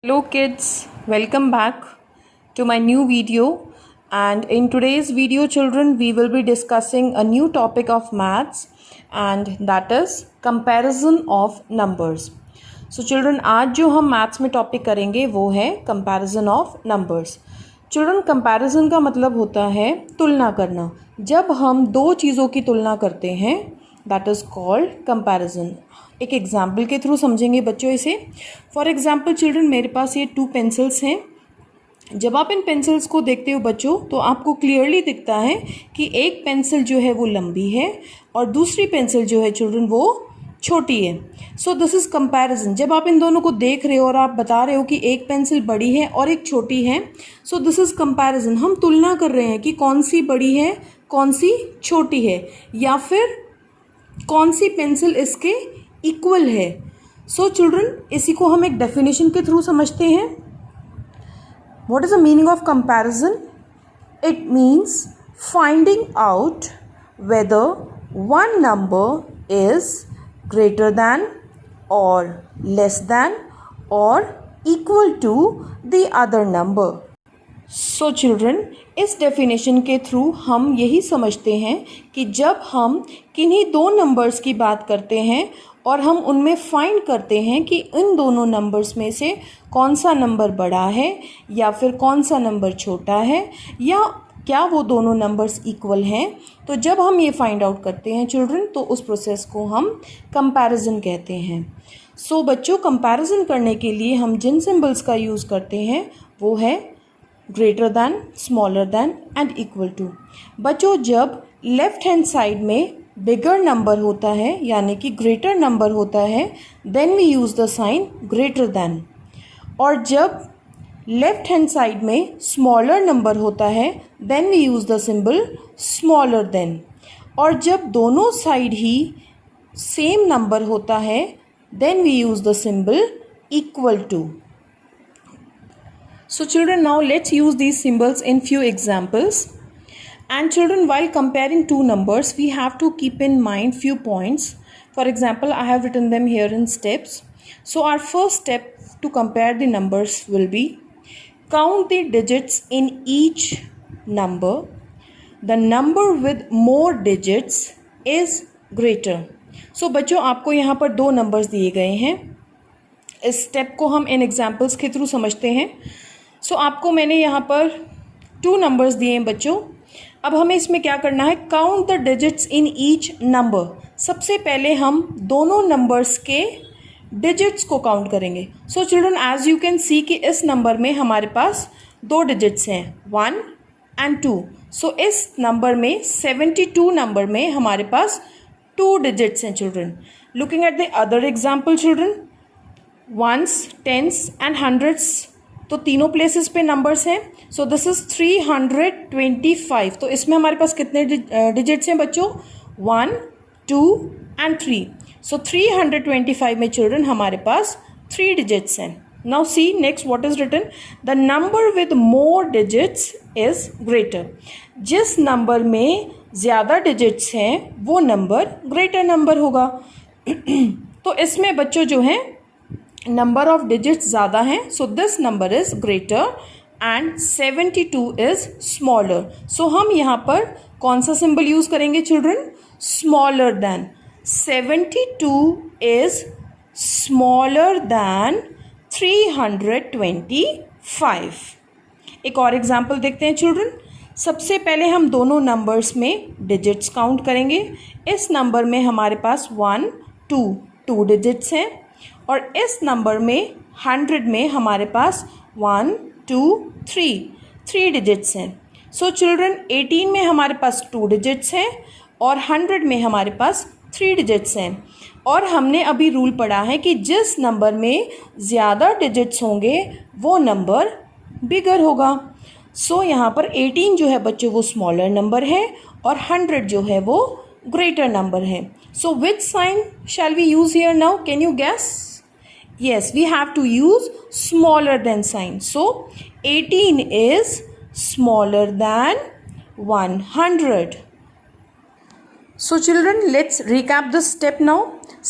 Hello kids, welcome back to my new video, and in today's video children we will be discussing a new topic of maths, and that is comparison of numbers. So children, आज जो हम maths में topic करेंगे वो है comparison of numbers. Children, comparison का मतलब होता है तुलना करना. जब हम दो चीज़ों की तुलना करते हैं दैट इज़ कॉल्ड कंपैरिजन. एक एग्जाम्पल के थ्रू समझेंगे बच्चों इसे. फॉर एग्जाम्पल चिल्ड्रन, मेरे पास ये 2 पेंसिल्स हैं. जब आप इन पेंसिल्स को देखते हो बच्चों तो आपको क्लियरली दिखता है कि एक पेंसिल जो है वो लंबी है और दूसरी पेंसिल जो है चिल्ड्रन वो छोटी है. So this is comparison. जब आप इन दोनों को देख रहे हो और आप बता रहे हो कि एक पेंसिल बड़ी है और एक छोटी है, सो दिस इज़ कंपैरिजन. हम तुलना कर रहे हैं कि कौन सी बड़ी है कौन सी छोटी है या फिर कौन सी पेंसिल इसके इक्वल है. सो चिल्ड्रन, इसी को हम एक डेफिनेशन के थ्रू समझते हैं. What is the meaning of comparison? It means finding out whether one number is greater than और लेस दैन और equal to the other number. So children, इस डेफिनेशन के थ्रू हम यही समझते हैं कि जब हम किन्हीं दो नंबर्स की बात करते हैं और हम उनमें फाइंड करते हैं कि इन दोनों नंबर्स में से कौन सा नंबर बड़ा है या फिर कौन सा नंबर छोटा है या क्या वो दोनों नंबर्स इक्वल हैं, तो जब हम ये फाइंड आउट करते हैं चिल्ड्रन तो उस प्रोसेस को हम कंपैरिजन कहते हैं. सो बच्चों, कंपैरिजन करने के लिए हम जिन सिंबल्स का यूज़ करते हैं वो है greater than, smaller than and equal to. बच्चों, जब लेफ्ट हैंड साइड में बिगर नंबर होता है यानी कि ग्रेटर नंबर होता है then we use the sign greater than. और जब लेफ्ट हैंड साइड में स्मॉलर नंबर होता है then we use the symbol smaller than. और जब दोनों साइड ही सेम नंबर होता है then we use the symbol equal to. So children, now let's use these symbols in few examples. And children, while comparing two numbers, we have to keep in mind few points. For example, I have written them here in steps. So our first step to compare the numbers will be count the digits in each number. The number with more digits is greater. So बच्चों, आपको यहाँ पर दो numbers दिए गए हैं. इस step को हम इन एग्जाम्पल्स के थ्रू समझते हैं. सो आपको मैंने यहाँ पर 2 नंबर्स दिए हैं बच्चों. अब हमें इसमें क्या करना है? Count the digits in each number. सबसे पहले हम दोनों नंबर्स के डिजिट्स को काउंट करेंगे. So children, as you can see कि इस नंबर में हमारे पास 2 डिजिट्स हैं 1 एंड 2. सो इस नंबर में 72 नंबर में हमारे पास 2 डिजिट्स हैं children. Looking at the other example children, ones, tens and hundreds, तो तीनों प्लेसेस पे नंबर्स हैं. So this is 325. तो इसमें हमारे पास कितने डिजिट्स हैं बच्चों? 1, 2 एंड 3. सो 325 में चिल्ड्रन हमारे पास 3 डिजिट्स हैं. Now see next what is written. The number with more digits is greater. जिस नंबर में ज़्यादा डिजिट्स हैं वो नंबर ग्रेटर नंबर होगा. तो इसमें बच्चों जो हैं नंबर ऑफ डिजिट्स ज़्यादा हैं, so this number is greater and 72 is smaller. So हम यहाँ पर कौन सा सिंबल यूज़ करेंगे children? Smaller than. 72 is smaller than 325. एक और एग्जाम्पल देखते हैं चिल्ड्रन. सबसे पहले हम दोनों नंबर्स में डिजिट्स काउंट करेंगे. इस नंबर में हमारे पास 1, 2 डिजिट्स हैं और इस नंबर में 100 में हमारे पास 1, 2, 3 डिजिट्स हैं. सो चिल्ड्रन, 18 में हमारे पास 2 डिजिट्स हैं और 100 में हमारे पास 3 डिजिट्स हैं. और हमने अभी रूल पढ़ा है कि जिस नंबर में ज़्यादा डिजिट्स होंगे वो नंबर बिगर होगा. सो यहाँ पर 18 जो है बच्चों वो स्मॉलर नंबर है और 100 जो है वो ग्रेटर नंबर है. So which sign shall we use here now? Can you guess? Yes, we have to use smaller than sign. So 18 is smaller than 100. So children, let's recap this step now.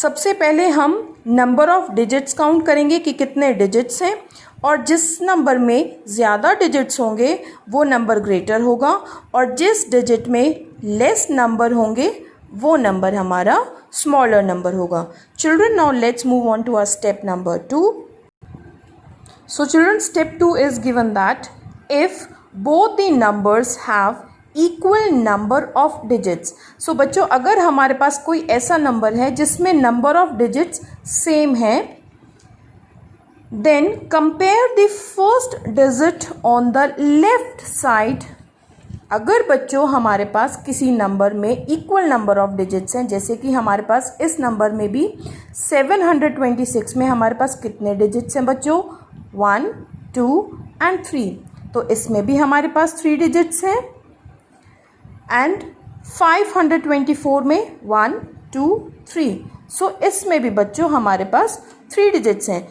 सबसे पहले हम number of digits count करेंगे कि कितने digits हैं, और जिस number में ज़्यादा डिजिट्स होंगे वो नंबर ग्रेटर होगा, और जिस डिजिट में लेस नंबर होंगे वो नंबर हमारा स्मॉलर नंबर होगा. Children, now let's move on to our step number 2. So children, step 2 is given that if both the numbers have equal number of digits. So बच्चों, अगर हमारे पास कोई ऐसा नंबर है जिसमें number of digits same है, then compare the first digit on the left side. अगर बच्चों हमारे पास किसी नंबर में इक्वल नंबर ऑफ डिजिट्स हैं, जैसे कि हमारे पास इस नंबर में भी 726 में हमारे पास कितने डिजिट्स हैं बच्चों? 1, 2 एंड 3. तो इसमें भी हमारे पास 3 डिजिट्स हैं. एंड 524 में 1, 2, 3. सो इसमें भी बच्चों हमारे पास 3 डिजिट्स हैं.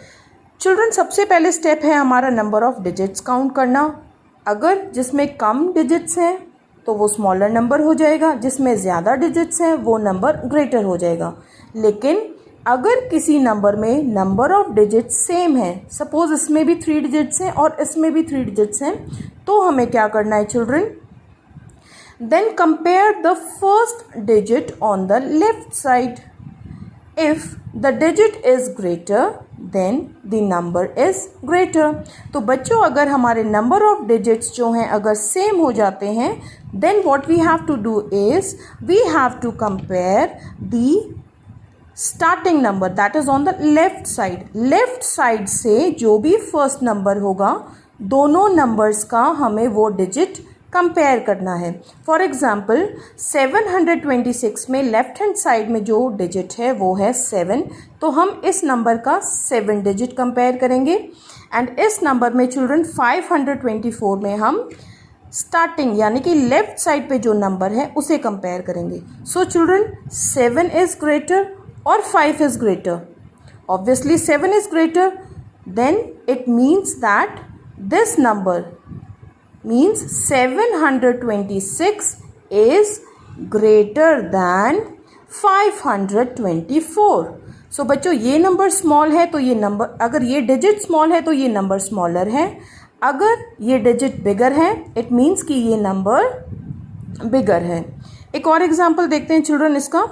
चिल्ड्रन, सबसे पहले स्टेप है हमारा नंबर ऑफ डिजिट्स काउंट करना. अगर जिसमें कम डिजिट्स हैं तो वो स्मॉलर नंबर हो जाएगा, जिसमें ज़्यादा डिजिट्स हैं वो नंबर ग्रेटर हो जाएगा. लेकिन अगर किसी नंबर में नंबर ऑफ डिजिट्स सेम है, सपोज इसमें भी 3 डिजिट्स हैं और इसमें भी 3 डिजिट्स हैं, तो हमें क्या करना है children? Then compare the first digit on the left side. If the digit is greater then the number is greater. तो बच्चों, अगर हमारे नंबर ऑफ डिजिट्स जो हैं अगर सेम हो जाते हैं, then what we have to do is we have to compare the starting number that is on the left side. Left side से जो भी फर्स्ट नंबर होगा, दोनों नंबर्स का हमें वो डिजिट कंपेयर करना है. फॉर एग्जाम्पल 726 में लेफ्ट हैंड साइड में जो डिजिट है वो है 7, तो हम इस नंबर का 7 डिजिट कंपेयर करेंगे. एंड इस नंबर में चिल्ड्रन 524 में हम स्टार्टिंग यानी कि लेफ्ट साइड पे जो नंबर है उसे कंपेयर करेंगे. सो चिल्ड्रन, 7 इज ग्रेटर और 5 is greater. Obviously 7 is greater, then it means that this number means 726 is greater than 524. So बच्चों, ये नंबर स्मॉल है तो ये नंबर, अगर ये डिजिट स्मॉल है तो ये नंबर स्मॉलर है. अगर ये डिजिट बिगर है इट मीन्स कि ये नंबर बिगर है. एक और एग्जाम्पल देखते हैं चिल्ड्रन इसका.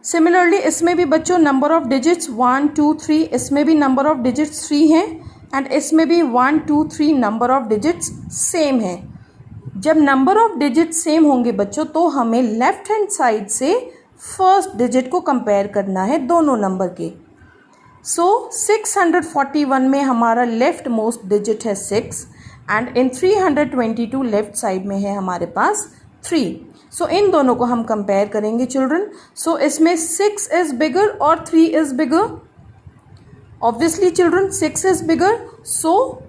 सिमिलरली इसमें भी बच्चों नंबर ऑफ डिजिट्स 1, 2, 3, इसमें भी नंबर ऑफ डिजिट्स 3 हैं एंड इसमें भी 1, 2, 3 नंबर ऑफ डिजिट्स सेम है. जब नंबर ऑफ डिजिट्स सेम होंगे बच्चों तो हमें लेफ्ट हैंड साइड से फर्स्ट डिजिट को कंपेयर करना है दोनों नंबर के. सो 641 में हमारा लेफ्ट मोस्ट डिजिट है 6 एंड इन 322 लेफ्ट साइड में है हमारे पास 3. सो इन दोनों को हम कंपेयर करेंगे चिल्ड्रन. सो इसमें 6 इज बिगर और 3 is bigger. Obviously children 6 is bigger. So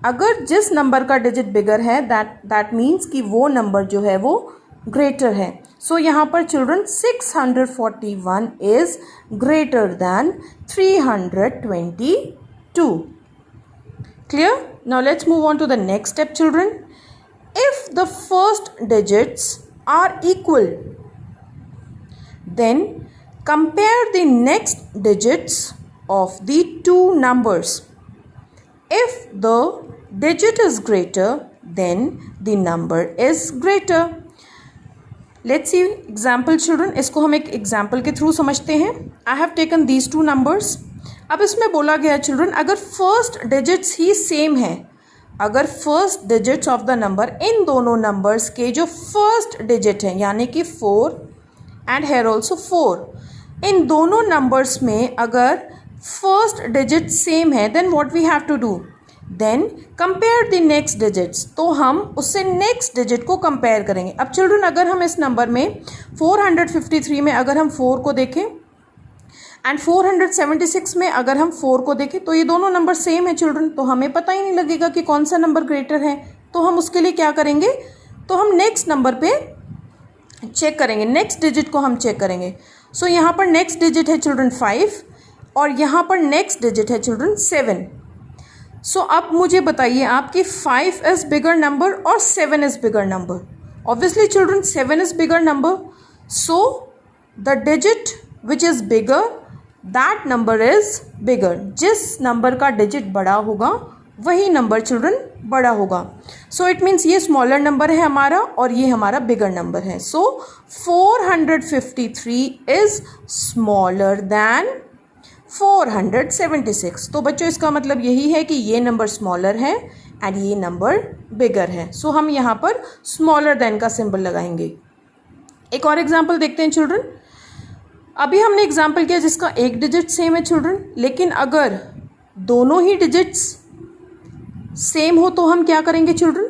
अगर जिस नंबर का डिजिट बिगर है दैट मीन्स कि वो नंबर जो है वो ग्रेटर है. सो यहाँ पर children 641 is greater than 322. Clear? Now let's move on to the next step children. If the first digits are equal, then compare the next digits of the two numbers. If the digit is greater, then the number is greater. Let's see example children. इसको हम एक example के through समझते हैं. I have taken these two numbers. अब इसमें बोला गया children, अगर first digits ही same है, अगर first digits of the number, इन दोनों नंबर्स के जो फर्स्ट डिजिट हैं यानी कि 4 एंड हेयर ऑल्सो 4, इन दोनों नंबर्स में अगर फर्स्ट डिजिट सेम है then what we have to do? Then compare the next digits. तो हम उससे नेक्स्ट डिजिट को कंपेयर करेंगे. अब चिल्ड्रन, अगर हम इस नंबर में 453 में अगर हम 4 को देखें एंड 476 में अगर हम 4 को देखें तो ये दोनों नंबर सेम है चिल्ड्रन, तो हमें पता ही नहीं लगेगा कि कौन सा नंबर ग्रेटर है. तो हम उसके लिए क्या करेंगे? तो हम नेक्स्ट नंबर पे चेक करेंगे, नेक्स्ट डिजिट को हम चेक करेंगे. सो यहाँ पर नेक्स्ट डिजिट है चिल्ड्रन 5 और यहाँ पर नेक्स्ट डिजिट है चिल्ड्रन 7. सो अब मुझे बताइए आप कि 5 इज़ बिगर नंबर और 7 is bigger number. Obviously children 7 is bigger number. So the digit which is bigger that number is bigger. जिस नंबर का डिजिट बड़ा होगा वही नंबर चिल्ड्रन बड़ा होगा। सो इट मीन्स ये स्मॉलर नंबर है हमारा और ये हमारा बिगर नंबर है। सो 453 इज स्मॉलर दैन 476। तो बच्चों इसका मतलब यही है कि ये नंबर स्मॉलर है एंड ये नंबर बिगर है। सो हम यहाँ पर स्मॉलर देन का सिंबल लगाएंगे। एक और एग्जाम्पल देखते हैं चिल्ड्रन। अभी हमने एग्जाम्पल किया जिसका एक डिजिट सेम है चिल्ड्रन, लेकिन अगर दोनों ही डिजिट्स सेम हो तो हम क्या करेंगे children?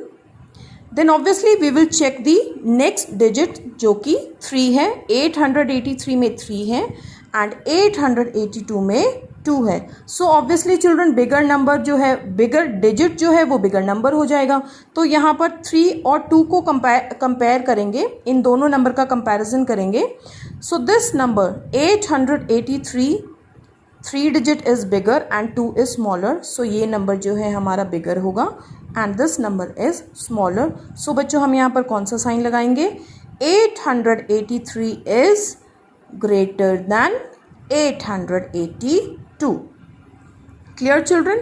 Then obviously we will check the next digit जो कि 3 है। 883 में 3 है एंड 882 में 2 है। So obviously children bigger number जो है, बिगर डिजिट जो है वो बिगर नंबर हो जाएगा। तो यहाँ पर 3 और 2 को कंपेयर करेंगे, इन दोनों नंबर का कंपैरिजन करेंगे। So this number 883 3 digit is bigger and 2 is smaller. So ये नंबर जो है हमारा बिगर होगा and this number is smaller. So बच्चों हम यहाँ पर कौन सा साइन लगाएंगे? 883 is greater than 882। Clear children?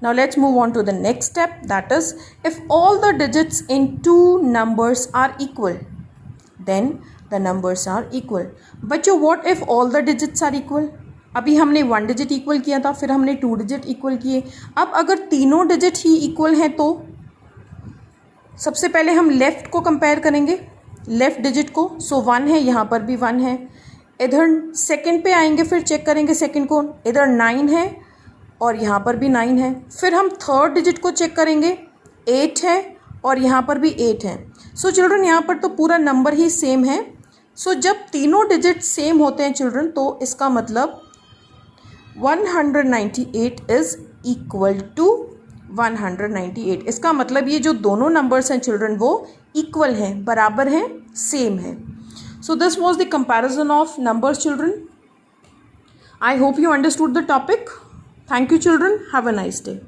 Now let's move on to the next step, that is if all the digits in two numbers are equal, then the numbers are equal. बच्चों what if all the digits are equal? अभी हमने 1 digit equal किया था, फिर हमने 2 digit equal किए। अब अगर तीनों डिजिट ही इक्वल हैं तो सबसे पहले हम लेफ़्ट को कंपेयर करेंगे, लेफ़्ट डिजिट को। सो 1 है, यहाँ पर भी 1 है। इधर सेकंड पे आएंगे, फिर चेक करेंगे सेकंड को, इधर 9 है और यहाँ पर भी 9 है। फिर हम थर्ड डिजिट को चेक करेंगे, 8 है और यहाँ पर भी 8 है। सो चिल्ड्रन यहाँ पर तो पूरा नंबर ही सेम है। सो जब तीनों डिजिट सेम होते हैं चिल्ड्रन तो इसका मतलब 198 इज इक्वल टू 198। इसका मतलब ये जो दोनों नंबर्स हैं चिल्ड्रन वो इक्वल हैं, बराबर हैं, सेम है। So this was the comparison of numbers children. I hope you understood the topic. Thank you children, have a nice day.